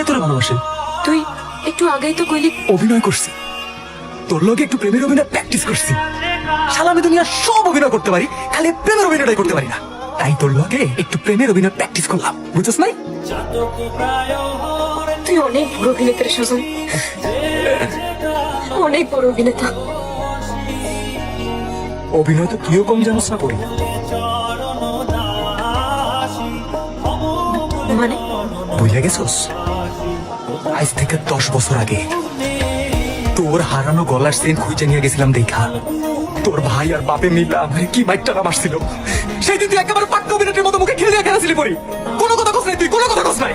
কে তোরে ভালোবাসে? তুই একটু আগেই তো কইলি অভিনয় করছি, তোর লগে একটু প্রেমের অভিনয় প্র্যাকটিস করছি। শালা আমি দুনিয়ার সব অভিনয় করতে পারি, খালি প্রেমের অভিনয়টাই করতে পারি না। তাই তোর লগে একটু প্রেমের অভিনয় প্র্যাকটিস করলাম, বুঝছিস নাই? তুই অনেক বড় অভিনেতা রে সুজন, অনেক বড় অভিনেতা। অভিনয় তো তুইও কম জানোস না করি। মানে বুঝে গেছস? আজ থেকে 10 বছর আগে তোর হারানো গলার চেন খুঁজে নিয়ে গেছিলাম দেখা। তোর ভাই আর বাপে মিলা আমায় কি মাইকটা মারছিল। সেই দিন তুই একেবারে পাক্কা অভিনেত্রীর মতো মুখে খেলে খেলেছিলি পরি। কোনো কথা কস নাই, তুই কোনো কথা কস নাই।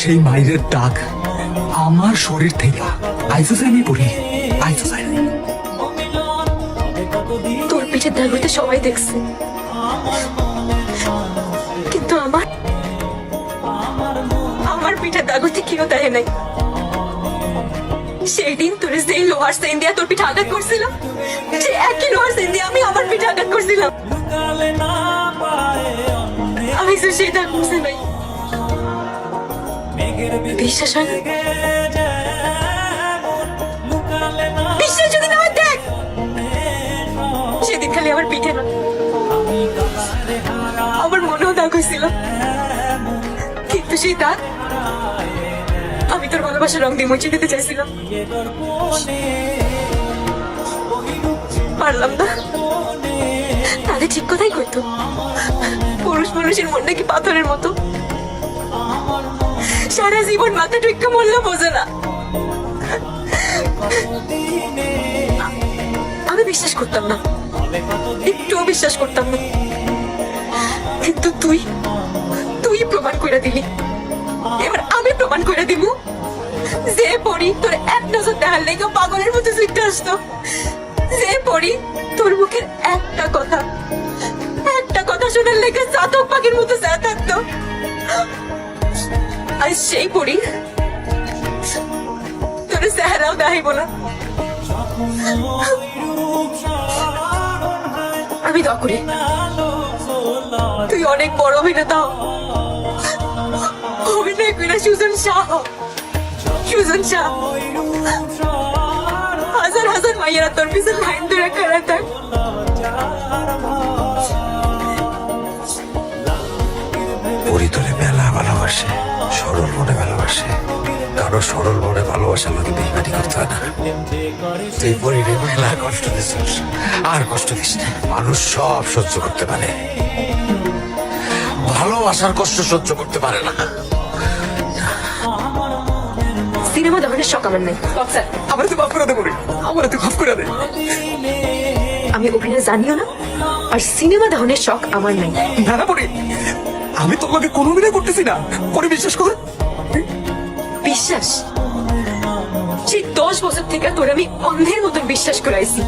সেই মাইরের দাগ আমার শরীর থেকে আইসো যায়নি পরি, আইসো যায়নি। তোর পিঠের দাগ হইতে সবাই দেখছে, কিন্তু আমার পিঠের দাগ হইতে কেউ দেয় নাই। সেই দিন তোর যেই লোহার সেন দিয়া তোর পিঠে আঘাত করছিলাম, যে একই লোহার সেন দিয়ে আমি আমার পিঠে আঘাত করছিলাম। আমি তো সেই দাগ মুছে নাই। বিশ্বাস হয় না? বিশ্বাস যদি না হয় দেখ, সেদিন খালি আমার পিঠে না, আমার মনেও দাগ হয়েছিল, কিন্তু সেই দাগ আমি তোর ভালোবাসার রং দিয়ে মুছে দিতে চাইছিলাম, পারলাম না। তাদের ঠিক কথাই কইতো, পুরুষ মানুষের মন নাকি পাথরের মতো, সারা জীবন মাথা টুইক্কা মরলে বোঝে না। আমি বিশ্বাস করতাম না, একটুও বিশ্বাস করতাম না, কিন্তু তুই প্রমাণ করে দিলি। এবার আমি প্রমাণ করে দিব যে পড়ি তোর এক নজর দেখার লেগে পাগলের মতো ছুটতে আসতো, যে পড়ি তোর মুখের একটা কথা শোনার লেগে চাতক পাখির মতো যা থাকতো, আর সেই পড়ি তোর চেহারাও দেখাইব না। আমি দোয়া করি তুই অনেক বড় অভিনেতা হ। অভিনয় করে সুজন শাহ, সুজন শাহ। হাজার হাজার মাইয়ারা তোর পিছনে লাইন ধরে খাড়া থাক। পরিতলে মেলা ভালোবাসে, সরল মনে ভালোবাসে। কারো সরল মনে ভালোবাসার লোকে বেইমানি করতে হয় না। তুই পরিরে মেলা কষ্ট দিছিস, আর কষ্ট দিস না। মানুষ সব সহ্য করতে পারে, ভালোবাসার কষ্ট সহ্য করতে পারে না। সিনেমা দেখানোর শখ আমার নাই। আমার তো মাফ করে দে পরি, আমার তো মাফ করে দে। আমি অভিনয় জানিও না, আর সিনেমা দেখানোর শখ আমার নাই। না না পরি, আমি তোর লগে কোনো অভিনয় করতেছি না, পরে বিশ্বাস কর। বিশ্বাস? সেই 10 বছর থেকে তোর আমি অন্ধের মতন বিশ্বাস করাইছি,